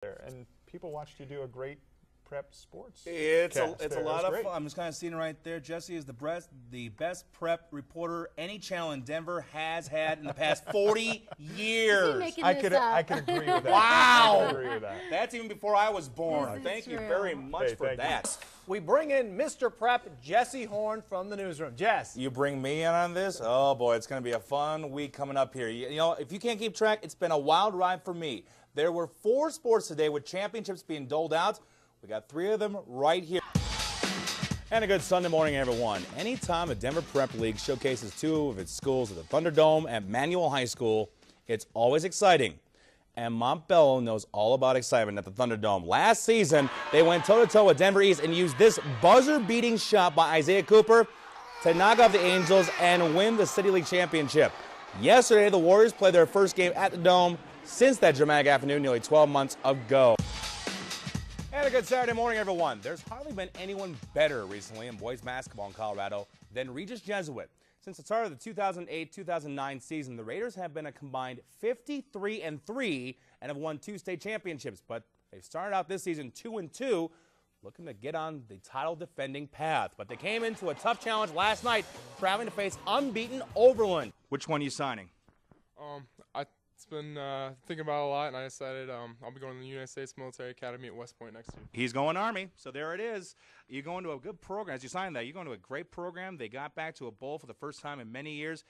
there, and people watched you do a great prep sports. It's a lot of fun. I'm just kind of seeing it right there. Jesse is the best prep reporter any channel in Denver has had in the past 40 years. I could agree with that. Wow. I could agree with that. That's even before I was born. Thank you very much for that. We bring in Mr. Prep, Jesse Horne from the newsroom. Jess. You bring me in on this? Oh, boy, it's going to be a fun week coming up here. You know, if you can't keep track, it's been a wild ride for me. There were 4 sports today with championships being doled out. We got 3 of them right here. And a good Sunday morning, everyone. Anytime the Denver Prep League showcases 2 of its schools at the Thunderdome and Manual High School, it's always exciting. And Montbello knows all about excitement at the Thunderdome. Last season, they went toe-to-toe with Denver East and used this buzzer-beating shot by Isaiah Cooper to knock off the Angels and win the City League championship. Yesterday, the Warriors played their first game at the Dome since that dramatic afternoon nearly 12 months ago. And a good Saturday morning, everyone. There's hardly been anyone better recently in boys basketball in Colorado than Regis Jesuit. Since the start of the 2008-2009 season, the Raiders have been a combined 53-3 and have won 2 state championships. But they've started out this season 2-2, looking to get on the title-defending path. But they came into a tough challenge last night, traveling to face unbeaten Oberlin. Which one are you signing? It's been thinking about it a lot, and I decided I'll be going to the United States Military Academy at West Point next year. He's going Army, so there it is. You're going to a good program. As you sign that, you're going to a great program. They got back to a bowl for the first time in many years.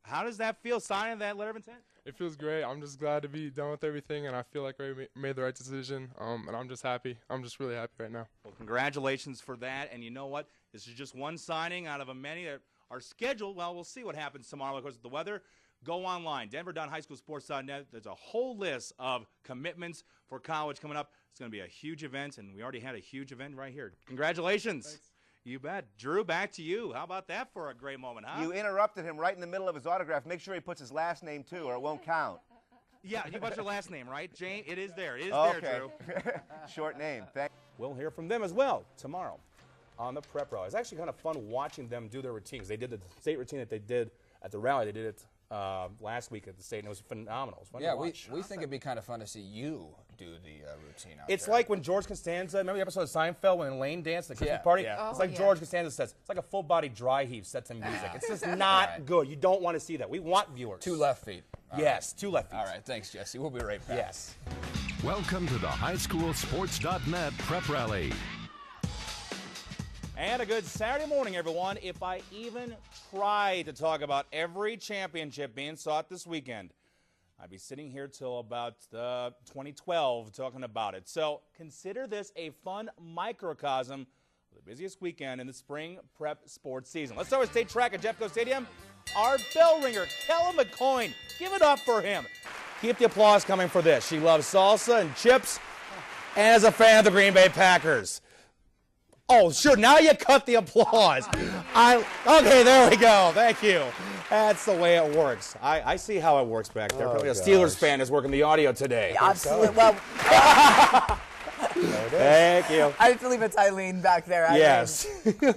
How does that feel, signing that letter of intent? It feels great. I'm just glad to be done with everything, and I feel like I made the right decision, and I'm just happy. I'm just really happy right now. Well, congratulations for that, and you know what? This is just one signing out of a many that are scheduled. Well, we'll see what happens tomorrow because of the weather. Go online, denver.highschoolsports.net. There's a whole list of commitments for college coming up. It's going to be a huge event, and we already had a huge event right here. Congratulations. Thanks. You bet. Drew, back to you. How about that for a great moment, huh? You interrupted him right in the middle of his autograph. Make sure he puts his last name, too, or it won't count. Yeah, you got your last name, right, Jane? It is there. It is okay. there, Drew. Short name. We'll hear from them as well tomorrow on the prep rally. It's actually kind of fun watching them do their routines. They did the state routine that they did at the rally. They did it last week at the state, and it was phenomenal. It was fun to watch. we think it'd be kind of fun to see you do the routine out It's there. like when George Costanza, remember the episode of Seinfeld when Elaine danced at the Christmas party? Yeah. It's like George Costanza says, it's like a full-body dry heave set to music. It's just not good. You don't want to see that. We want viewers. 2 left feet. Yes, 2 left feet. All right, thanks, Jesse. We'll be right back. Yes. Welcome to the highschoolsports.net prep rally. And a good Saturday morning, everyone. If I even try to talk about every championship being sought this weekend, I'd be sitting here till about 2012 talking about it. So consider this a fun microcosm of the busiest weekend in the spring prep sports season. Let's start with state track at Jeffco Stadium. Our bell ringer, Kellen McCoyne. Give it up for him. Keep the applause coming for this. She loves salsa and chips and is a fan of the Green Bay Packers. Oh, sure, now you cut the applause. Okay, there we go. Thank you. That's the way it works. I see how it works back there. Probably a Steelers fan is working the audio today. Absolutely. Well, Thank you. I believe it's Eileen back there. Yes.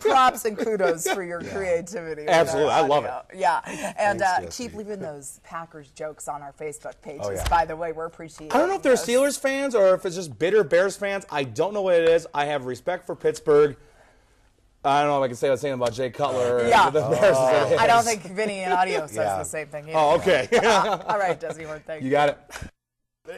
Props and kudos for your creativity. Absolutely. I love it. Yeah. And Thanks, keep leaving those Packers jokes on our Facebook pages. Oh, yeah. By the way, we're appreciating I don't know if they're those. Steelers fans or if it's just bitter Bears fans. I don't know what it is. I have respect for Pittsburgh. I don't know if I can say the same about Jay Cutler. Yeah. The Bears as it is. I don't think Vinny in audio says the same thing either. Oh, okay. All right, Desi, thank you. You got it.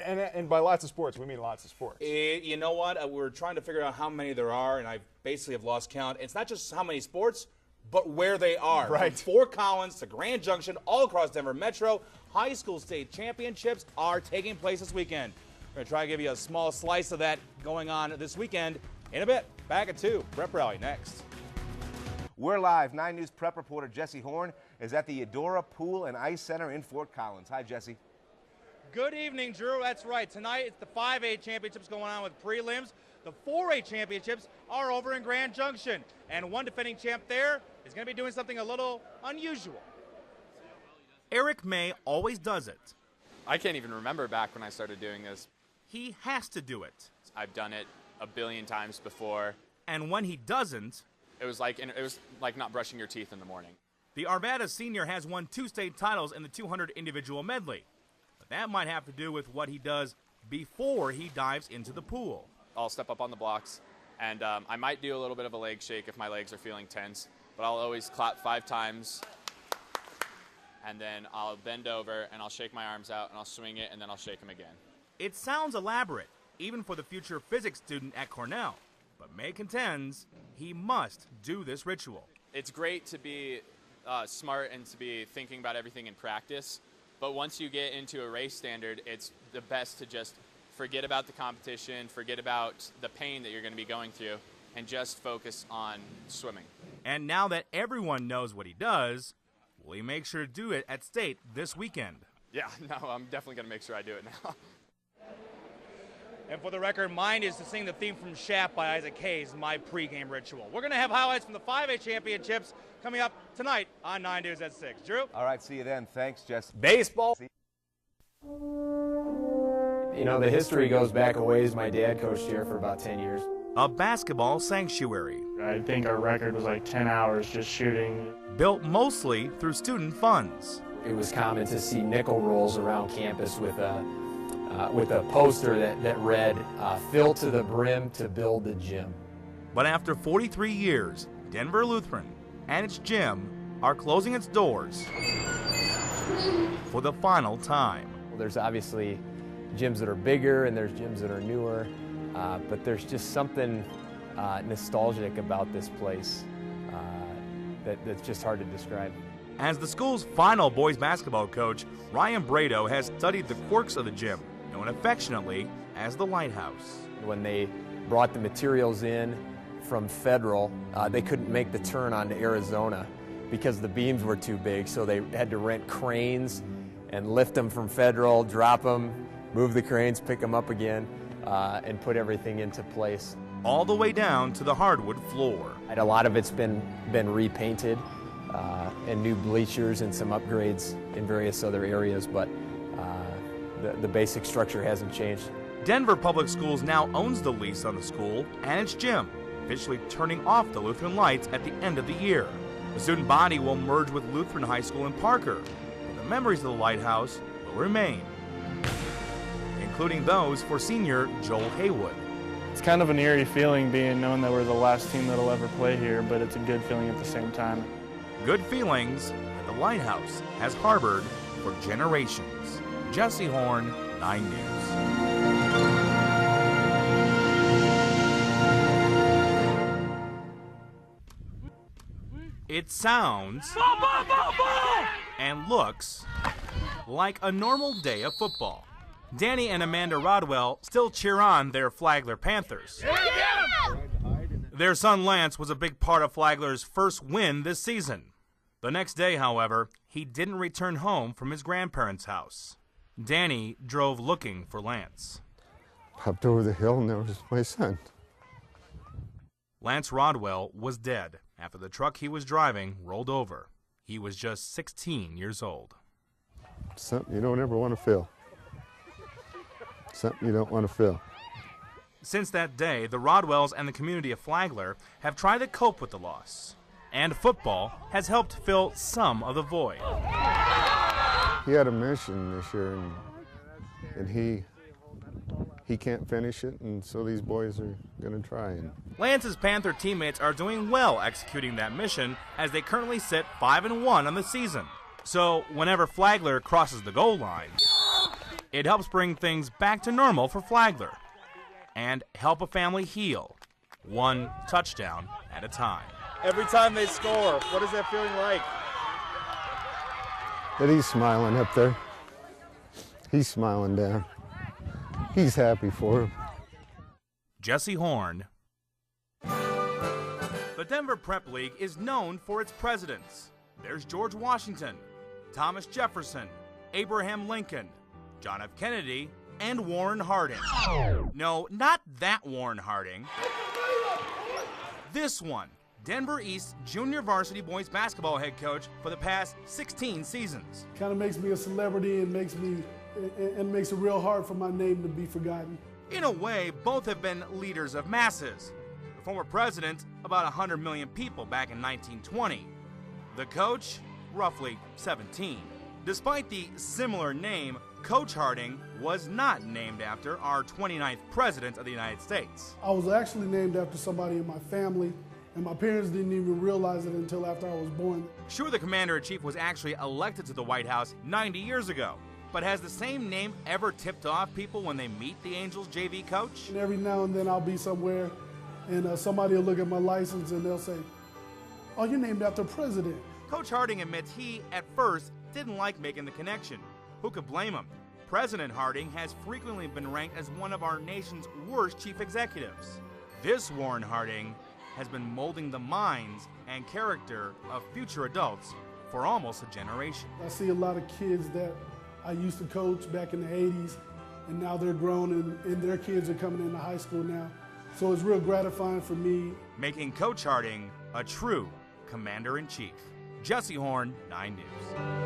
And by lots of sports, we mean lots of sports. You know what? We're trying to figure out how many there are, and I basically have lost count. It's not just how many sports, but where they are. Right. From Fort Collins to Grand Junction, all across Denver Metro, high school state championships are taking place this weekend. We're going to try to give you a small slice of that going on this weekend in a bit. Back at 2. Prep Rally next. We're live. 9 News prep reporter Jesse Horne is at the Eudora Pool and Ice Center in Fort Collins. Hi, Jesse. Good evening, Drew. That's right. Tonight it's the 5A championships going on with prelims. The 4A championships are over in Grand Junction. And one defending champ there is going to be doing something a little unusual. Eric May always does it. I can't even remember back when I started doing this. He has to do it. I've done it a billion times before. And when he doesn't, it was like not brushing your teeth in the morning. The Arvada senior has won 2 state titles in the 200 individual medley. But that might have to do with what he does before he dives into the pool. I'll step up on the blocks, and I might do a little bit of a leg shake if my legs are feeling tense, but I'll always clap 5 times, and then I'll bend over, and I'll shake my arms out, and I'll swing it, and then I'll shake them again. It sounds elaborate, even for the future physics student at Cornell, but May contends he must do this ritual. It's great to be smart and to be thinking about everything in practice, but once you get into a race standard, it's the best to just forget about the competition, forget about the pain that you're going to be going through, and just focus on swimming. And now that everyone knows what he does, will he make sure to do it at state this weekend? Yeah, no, I'm definitely going to make sure I do it now. And for the record, mine is to sing the theme from Shaft by Isaac Hayes, my pregame ritual. We're going to have highlights from the 5A championships coming up tonight on 9 News at 6. Drew? All right, see you then. Thanks, Jess. Baseball. You know, the history goes back a ways. My dad coached here for about 10 years. A basketball sanctuary. I think our record was like 10 hours just shooting. Built mostly through student funds. It was common to see nickel rolls around campus with a poster that read, "Fill to the brim to build the gym." But after 43 years, Denver Lutheran and its gym are closing its doors for the final time. Well, there's obviously gyms that are bigger and there's gyms that are newer, but there's just something nostalgic about this place that's just hard to describe. As the school's final boys basketball coach, Ryan Brado has studied the quirks of the gym, known affectionately as the Lighthouse. When they brought the materials in from Federal, they couldn't make the turn onto Arizona because the beams were too big, so they had to rent cranes and lift them from Federal, drop them, move the cranes, pick them up again, and put everything into place. All the way down to the hardwood floor. A lot of it's been repainted, and new bleachers and some upgrades in various other areas, but the basic structure hasn't changed. Denver Public Schools now owns the lease on the school and its gym, officially turning off the Lutheran lights at the end of the year. The student body will merge with Lutheran High School in Parker, but the memories of the Lighthouse will remain, including those for senior Joel Haywood. It's kind of an eerie feeling knowing that we're the last team that'll ever play here, but it's a good feeling at the same time. Good feelings that the Lighthouse has harbored for generations. Jesse Horne, 9 News. It sounds and looks like a normal day of football. Danny and Amanda Rodwell still cheer on their Flagler Panthers. Their son Lance was a big part of Flagler's first win this season. The next day, however, he didn't return home from his grandparents' house. Danny drove looking for Lance. Popped over the hill and there was my son. Lance Rodwell was dead after the truck he was driving rolled over. He was just 16 years old. Something you don't ever want to feel. Something you don't want to feel. Since that day, the Rodwells and the community of Flagler have tried to cope with the loss. And football has helped fill some of the void. He had a mission this year, and he can't finish it, and so these boys are going to try. Lance's Panther teammates are doing well executing that mission as they currently sit 5-1 on the season. So whenever Flagler crosses the goal line, it helps bring things back to normal for Flagler and help a family heal, one touchdown at a time. Every time they score, what is that feeling like? But he's smiling up there. He's smiling down. He's happy for him. Jesse Horne. The Denver Prep League is known for its presidents. There's George Washington, Thomas Jefferson, Abraham Lincoln, John F. Kennedy, and Warren Harding. No, not that Warren Harding. This one, Denver East junior varsity boys basketball head coach for the past 16 seasons. Kind of makes me a celebrity and makes it real hard for my name to be forgotten. In a way, both have been leaders of masses. The former president, about 100 million people back in 1920. The coach, roughly 17. Despite the similar name, Coach Harding was not named after our 29th President of the United States. I was actually named after somebody in my family, and my parents didn't even realize it until after I was born. Sure, the Commander-in-Chief was actually elected to the White House 90 years ago, but has the same name ever tipped off people when they meet the Angels JV coach? And every now and then I'll be somewhere, and somebody will look at my license and they'll say, "Oh, you're named after a president." Coach Harding admits he, at first, didn't like making the connection. Who could blame him? President Harding has frequently been ranked as one of our nation's worst chief executives. This Warren Harding has been molding the minds and character of future adults for almost a generation. I see a lot of kids that I used to coach back in the 80s, and now they're grown and their kids are coming into high school now. So it's real gratifying for me. Making Coach Harding a true Commander-in-Chief. Jesse Horne, 9 News.